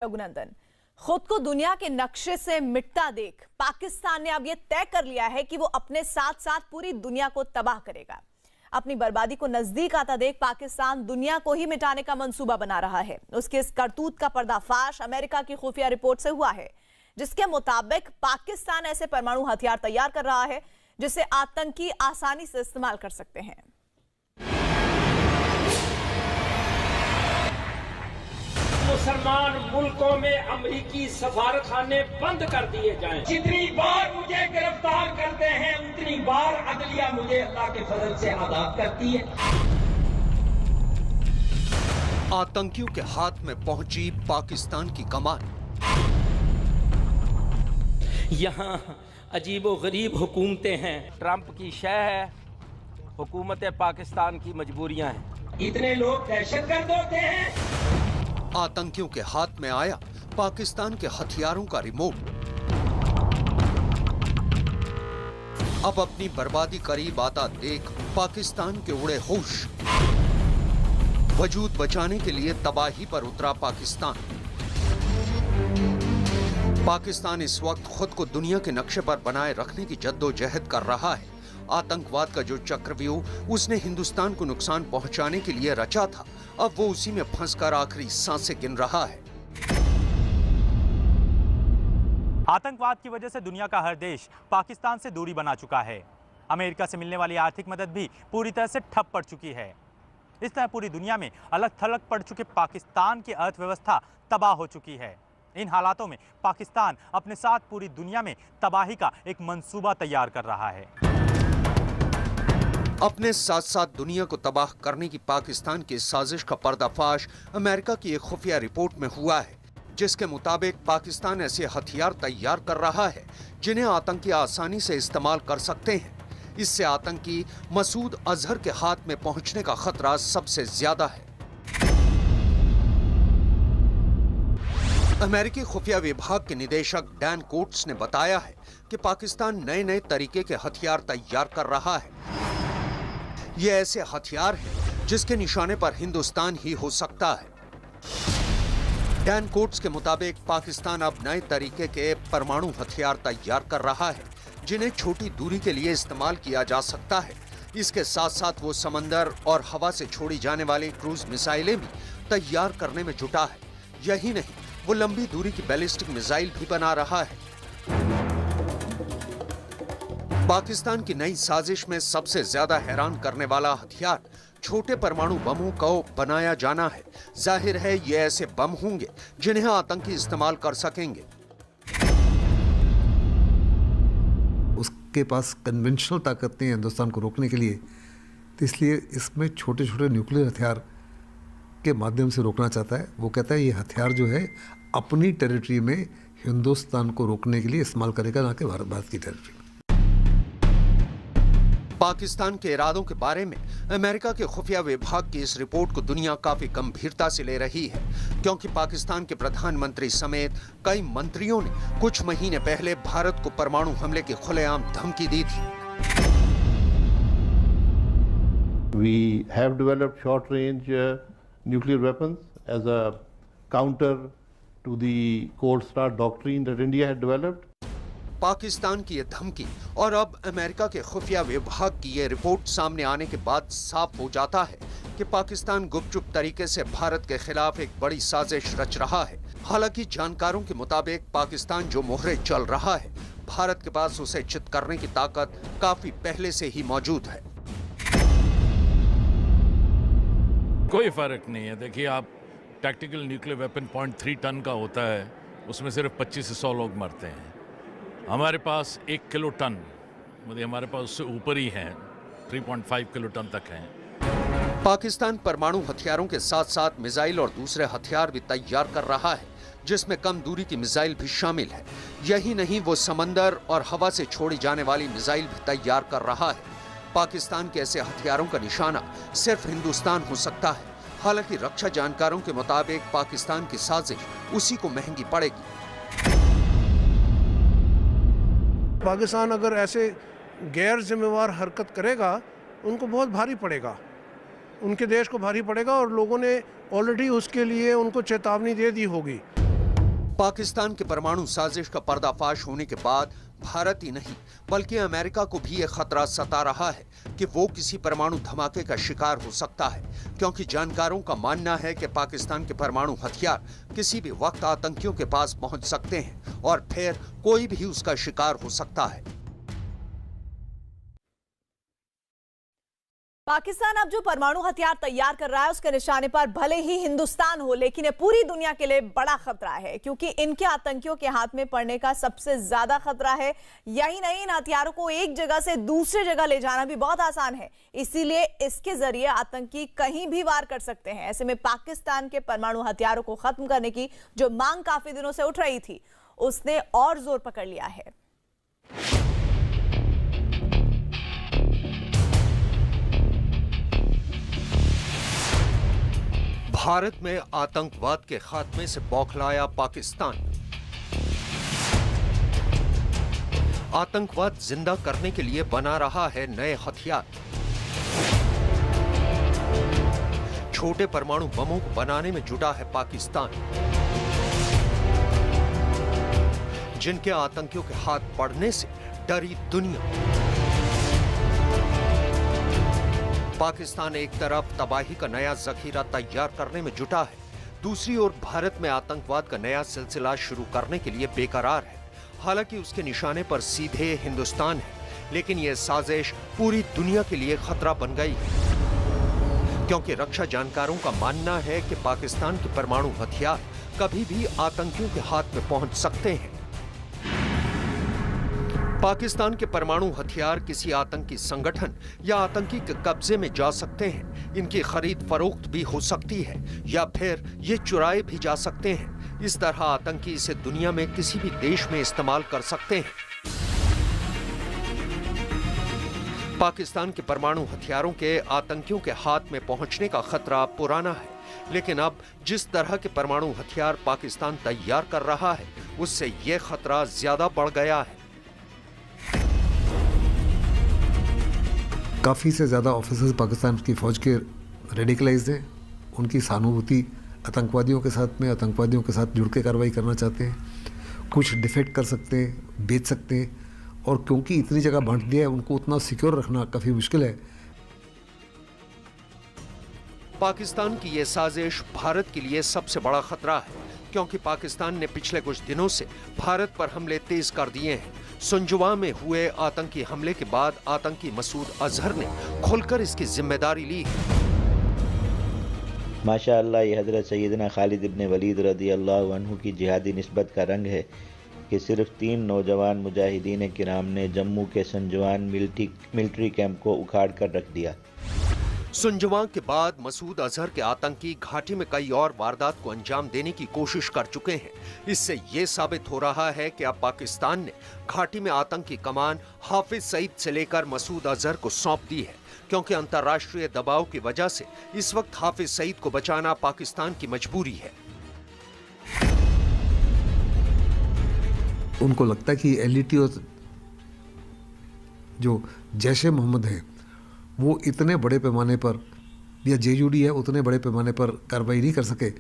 रघुनंदन, खुद को दुनिया के नक्शे से मिटता देख पाकिस्तान ने अब यह तय कर लिया है कि वो अपने साथ साथ पूरी दुनिया को तबाह करेगा। अपनी बर्बादी को नजदीक आता देख पाकिस्तान दुनिया को ही मिटाने का मंसूबा बना रहा है। उसके इस करतूत का पर्दाफाश अमेरिका की खुफिया रिपोर्ट से हुआ है, जिसके मुताबिक पाकिस्तान ऐसे परमाणु हथियार तैयार कर रहा है जिसे आतंकी आसानी से इस्तेमाल कर सकते हैं। मुसलमान मुल्कों में अमेरिकी सफारतखाने बंद कर दिए जाएं। जितनी बार मुझे गिरफ्तार करते हैं उतनी बार अदलिया मुझे अल्लाह के फजल से आजाद करती है। आतंकियों के हाथ में पहुंची पाकिस्तान की कमान। यहाँ अजीबो गरीब हुकूमतें हैं। ट्रंप की शह है, हुकूमत पाकिस्तान की मजबूरियां हैं। इतने लोग दहशतगर्द होते हैं। आतंकियों के हाथ में आया पाकिस्तान के हथियारों का रिमोट। अब अपनी बर्बादी करीब आता देख पाकिस्तान के उड़े होश। वजूद बचाने के लिए तबाही पर उतरा पाकिस्तान। पाकिस्तान इस वक्त खुद को दुनिया के नक्शे पर बनाए रखने की जद्दोजहद कर रहा है। आतंकवाद का जो चक्रव्यूह उसने हिंदुस्तान को नुकसान पहुंचाने के लिए रचा था, अब वो उसी में फंसकर आखिरी सांसें गिन रहा है। आतंकवाद की वजह से दुनिया का हर देश पाकिस्तान से दूरी बना चुका है। अमेरिका से मिलने वाली आर्थिक मदद भी पूरी तरह से ठप पड़ चुकी है। इस तरह पूरी दुनिया में अलग थलग पड़ चुके पाकिस्तान की अर्थव्यवस्था तबाह हो चुकी है। इन हालातों में पाकिस्तान अपने साथ पूरी दुनिया में तबाही का एक मंसूबा तैयार कर रहा है। अपने साथ साथ दुनिया को तबाह करने की पाकिस्तान की साजिश का पर्दाफाश अमेरिका की एक खुफिया रिपोर्ट में हुआ है, जिसके मुताबिक पाकिस्तान ऐसे हथियार तैयार कर रहा है जिन्हें आतंकी आसानी से इस्तेमाल कर सकते हैं। इससे आतंकी मसूद अजहर के हाथ में पहुंचने का खतरा सबसे ज्यादा है। अमेरिकी खुफिया विभाग के निदेशक डैन कोट्स ने बताया है कि पाकिस्तान नए नए तरीके के हथियार तैयार कर रहा है। ये ऐसे हथियार हैं जिसके निशाने पर हिंदुस्तान ही हो सकता है। डैन कोट्स के मुताबिक पाकिस्तान अब नए तरीके के परमाणु हथियार तैयार कर रहा है जिन्हें छोटी दूरी के लिए इस्तेमाल किया जा सकता है। इसके साथ साथ वो समंदर और हवा से छोड़ी जाने वाली क्रूज मिसाइलें भी तैयार करने में जुटा है। यही नहीं, वो लंबी दूरी की बैलिस्टिक मिसाइल भी बना रहा है। पाकिस्तान की नई साजिश में सबसे ज्यादा हैरान करने वाला हथियार छोटे परमाणु बमों को बनाया जाना है। जाहिर है ये ऐसे बम होंगे जिन्हें आतंकी इस्तेमाल कर सकेंगे। उसके पास कन्वेंशनल ताकत नहीं है हिंदुस्तान को रोकने के लिए, तो इसलिए इसमें छोटे छोटे न्यूक्लियर हथियार के माध्यम से रोकना चाहता है। वो कहता है ये हथियार जो है अपनी टेरिटरी में हिंदुस्तान को रोकने के लिए इस्तेमाल करेगा, ना कि भारत की टेरिटरी में। पाकिस्तान के इरादों के बारे में अमेरिका के खुफिया विभाग की इस रिपोर्ट को दुनिया काफी गंभीरता से ले रही है, क्योंकि पाकिस्तान के प्रधानमंत्री समेत कई मंत्रियों ने कुछ महीने पहले भारत को परमाणु हमले की खुलेआम धमकी दी थी। We have developed short-range nuclear weapons as a counter to the Cold Start doctrine that India had developed. Pakistan की यह धमकी और अब अमेरिका के खुफिया विभाग की यह रिपोर्ट सामने आने के बाद साफ हो जाता है कि पाकिस्तान गुपचुप तरीके से भारत के खिलाफ एक बड़ी साजिश रच रहा है। हालांकि जानकारों के मुताबिक पाकिस्तान जो मोहरे चल रहा है, भारत के पास उसे चित करने की ताकत काफी पहले से ही मौजूद है। कोई फर्क नहीं है। देखिए, आप टैक्टिकल न्यूक्लियर वेपन 0.3 टन का होता है, उसमें सिर्फ 25 से 100 लोग मरते हैं। हमारे पास 1 किलो टन, मतलब हमारे पास उससे ऊपर ही हैं, 3.5 किलो टन तक हैं। पाकिस्तान परमाणु हथियारों के साथ साथ मिसाइल और दूसरे हथियार भी तैयार कर रहा है, जिसमें कम दूरी की मिसाइल भी शामिल है। यही नहीं, वो समंदर और हवा से छोड़ी जाने वाली मिसाइल भी तैयार कर रहा है। पाकिस्तान के ऐसे हथियारों का निशाना सिर्फ हिंदुस्तान हो सकता है। हालांकि रक्षा जानकारों के मुताबिक पाकिस्तान की साजिश उसी को महंगी पड़ेगी। पाकिस्तान अगर ऐसे गैर जिम्मेवार हरकत करेगा, उनको बहुत भारी पड़ेगा, उनके देश को भारी पड़ेगा, और लोगों ने ऑलरेडी उसके लिए उनको चेतावनी दे दी होगी। पाकिस्तान के परमाणु साजिश का पर्दाफाश होने के बाद भारत ही नहीं बल्कि अमेरिका को भी यह खतरा सता रहा है कि वो किसी परमाणु धमाके का शिकार हो सकता है, क्योंकि जानकारों का मानना है कि पाकिस्तान के परमाणु हथियार किसी भी वक्त आतंकियों के पास पहुंच सकते हैं और फिर कोई भी उसका शिकार हो सकता है। पाकिस्तान अब जो परमाणु हथियार तैयार कर रहा है उसके निशाने पर भले ही हिंदुस्तान हो, लेकिन ये पूरी दुनिया के लिए बड़ा खतरा है, क्योंकि इनके आतंकियों के हाथ में पड़ने का सबसे ज्यादा खतरा है। यही नहीं, इन हथियारों को एक जगह से दूसरी जगह ले जाना भी बहुत आसान है, इसीलिए इसके जरिए आतंकी कहीं भी वार कर सकते हैं। ऐसे में पाकिस्तान के परमाणु हथियारों को खत्म करने की जो मांग काफी दिनों से उठ रही थी, उसने और जोर पकड़ लिया है। भारत में आतंकवाद के खात्मे से बौखलाया पाकिस्तान। आतंकवाद जिंदा करने के लिए बना रहा है नए हथियार। छोटे परमाणु बमों को बनाने में जुटा है पाकिस्तान, जिनके आतंकियों के हाथ पड़ने से डरी दुनिया। पाकिस्तान एक तरफ तबाही का नया जखीरा तैयार करने में जुटा है, दूसरी ओर भारत में आतंकवाद का नया सिलसिला शुरू करने के लिए बेकरार है। हालांकि उसके निशाने पर सीधे हिंदुस्तान है, लेकिन यह साजिश पूरी दुनिया के लिए खतरा बन गई है, क्योंकि रक्षा जानकारों का मानना है कि पाकिस्तान के परमाणु हथियार कभी भी आतंकियों के हाथ में पहुंच सकते हैं। पाकिस्तान के परमाणु हथियार किसी आतंकी संगठन या आतंकी के कब्जे में जा सकते हैं। इनकी खरीद फरोख्त भी हो सकती है या फिर ये चुराए भी जा सकते हैं। इस तरह आतंकी इसे दुनिया में किसी भी देश में इस्तेमाल कर सकते हैं। पाकिस्तान के परमाणु हथियारों के आतंकियों के हाथ में पहुंचने का खतरा पुराना है, लेकिन अब जिस तरह के परमाणु हथियार पाकिस्तान तैयार कर रहा है, उससे यह खतरा ज्यादा बढ़ गया है। काफ़ी से ज़्यादा ऑफिसर्स पाकिस्तान की फ़ौज के रेडिकलाइज्ड हैं। उनकी सहानुभूति आतंकवादियों के साथ में, आतंकवादियों के साथ जुड़ के कार्रवाई करना चाहते हैं। कुछ डिफेक्ट कर सकते हैं, बेच सकते हैं, और क्योंकि इतनी जगह बांट दिया है, उनको उतना सिक्योर रखना काफ़ी मुश्किल है। पाकिस्तान की यह साजिश भारत के लिए सबसे बड़ा खतरा है, क्योंकि पाकिस्तान ने पिछले कुछ दिनों से भारत पर हमले तेज कर दिए हैं। सुंजवा में हुए आतंकी हमले के बाद आतंकी मसूद अजहर ने खुलकर इसकी जिम्मेदारी ली है। माशाअल्लाह, ये हज़रत सैयदना खालिद इब्न वलीद रज़ियल्लाहु अन्हु की जिहादी निस्बत का रंग है कि सिर्फ 3 नौजवान मुजाहिदीन किराम ने जम्मू के सुंजवान मिलिट्री कैंप को उखाड़ कर रख दिया। सुंजवा के बाद मसूद अजहर के आतंकी घाटी में कई और वारदात को अंजाम देने की कोशिश कर चुके हैं। इससे ये साबित हो रहा है कि अब पाकिस्तान ने घाटी में आतंकी कमान हाफिज सईद से लेकर मसूद अजहर को सौंप दी है, क्योंकि अंतर्राष्ट्रीय दबाव की वजह से इस वक्त हाफिज सईद को बचाना पाकिस्तान की मजबूरी है। उनको लगता है कि एलईटी और जो जैश ए मोहम्मद है वो इतने बड़े पैमाने पर, या जेयूडी है, उतने बड़े पैमाने पर कार्रवाई नहीं कर सके।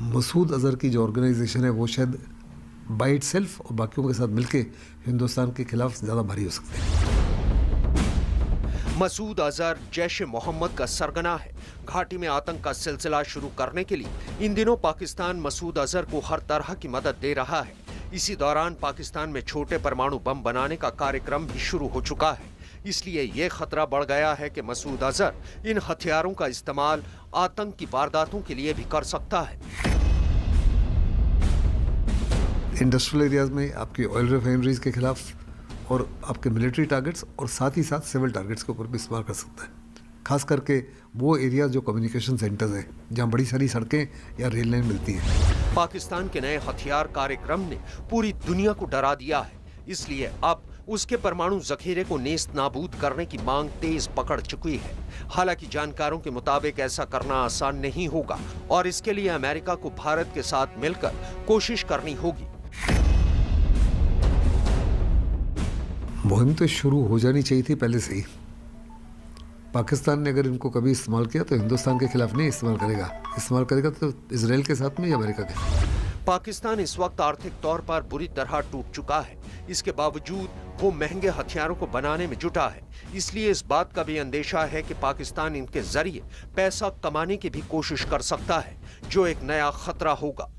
मसूद अजहर की जो ऑर्गेनाइजेशन है वो शायद बाय इटसेल्फ और बाकियों के साथ मिलके हिंदुस्तान के खिलाफ ज़्यादा भारी हो सकते हैं। मसूद अजहर जैश ए मोहम्मद का सरगना है। घाटी में आतंक का सिलसिला शुरू करने के लिए इन दिनों पाकिस्तान मसूद अजहर को हर तरह की मदद दे रहा है। इसी दौरान पाकिस्तान में छोटे परमाणु बम बनाने का कार्यक्रम भी शुरू हो चुका है। इसलिए यह खतरा बढ़ गया है कि मसूद अजहर इन हथियारों का इस्तेमाल आतंक की वारदातों के लिए भी कर सकता है। इंडस्ट्रियल एरियाज में आपके ऑयल रिफाइनरीज के खिलाफ और आपके मिलिट्री टारगेट्स और साथ ही साथ सिविल टारगेट्स के ऊपर भी इस्तेमाल कर सकता है। खास करके वो एरिया जो कम्युनिकेशन सेंटर्स हैं, जहाँ बड़ी सारी सड़कें या रेल लाइन मिलती हैं। पाकिस्तान के नए हथियार कार्यक्रम ने पूरी दुनिया को डरा दिया है, इसलिए अब उसके परमाणु जखीरे को नेस्त नाबूद करने की मांग तेज पकड़ चुकी है। हालांकि जानकारों के मुताबिक ऐसा करना आसान नहीं होगा और इसके लिए अमेरिका को भारत के साथ मिलकर कोशिश करनी होगी। मुहिम तो शुरू हो जानी चाहिए थी पहले से ही। पाकिस्तान ने अगर इनको कभी इस्तेमाल किया तो हिंदुस्तान के खिलाफ नहीं इस्तेमाल करेगा। इस्तेमाल करेगा तो इजराइल के साथ में या अमेरिका के। पाकिस्तान इस वक्त आर्थिक तौर पर बुरी तरह टूट चुका है। इसके बावजूद वो महंगे हथियारों को बनाने में जुटा है। इसलिए इस बात का भी अंदेशा है कि पाकिस्तान इनके जरिए पैसा कमाने की भी कोशिश कर सकता है, जो एक नया खतरा होगा।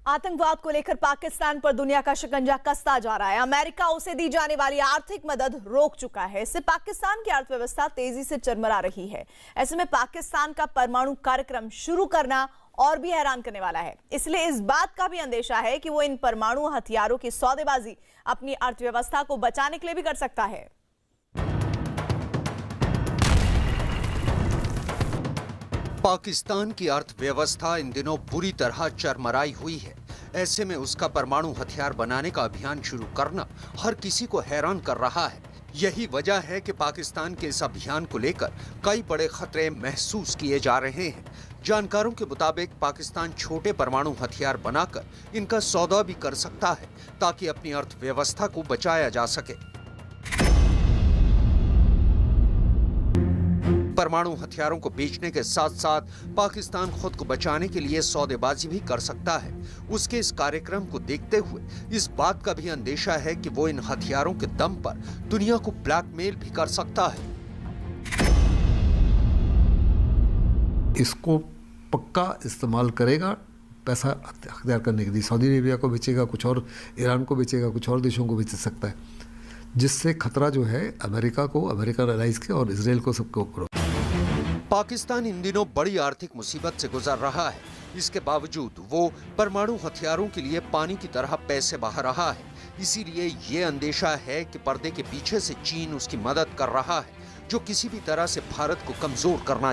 आतंकवाद को लेकर पाकिस्तान पर दुनिया का शिकंजा कसता जा रहा है। अमेरिका उसे दी जाने वाली आर्थिक मदद रोक चुका है। इससे पाकिस्तान की अर्थव्यवस्था तेजी से चरमरा रही है। ऐसे में पाकिस्तान का परमाणु कार्यक्रम शुरू करना और भी हैरान करने वाला है। इसलिए इस बात का भी अंदेशा है कि वो इन परमाणु हथियारों की सौदेबाजी अपनी अर्थव्यवस्था को बचाने के लिए भी कर सकता है। पाकिस्तान की अर्थव्यवस्था इन दिनों बुरी तरह चरमराई हुई है। ऐसे में उसका परमाणु हथियार बनाने का अभियान शुरू करना हर किसी को हैरान कर रहा है। यही वजह है कि पाकिस्तान के इस अभियान को लेकर कई बड़े खतरे महसूस किए जा रहे हैं। जानकारों के मुताबिक पाकिस्तान छोटे परमाणु हथियार बनाकर इनका सौदा भी कर सकता है, ताकि अपनी अर्थव्यवस्था को बचाया जा सके। परमाणु हथियारों को बेचने के साथ साथ पाकिस्तान खुद को बचाने के लिए सौदेबाजी भी कर सकता है। उसके इस कार्यक्रम को देखते हुए इस बात का भी अंदेशा है कि वो इन हथियारों के दम पर दुनिया को ब्लैकमेल भी कर सकता है। इसको पक्का इस्तेमाल करेगा पैसा हथियार करने के लिए। सऊदी अरेबिया को बेचेगा, कुछ और ईरान को बेचेगा, कुछ और देशों को बेच सकता है, जिससे खतरा जो है अमेरिका को, अमेरिकन एलाइज के और इजराइल को, सबके ऊपर। पाकिस्तान इन दिनों बड़ी आर्थिक मुसीबत से गुजर रहा है। इसके बावजूद वो परमाणु हथियारों के लिए पानी की तरह पैसे बहा रहा है। इसीलिए ये अंदेशा है कि पर्दे के पीछे से चीन उसकी मदद कर रहा है, जो किसी भी तरह से भारत को कमजोर करना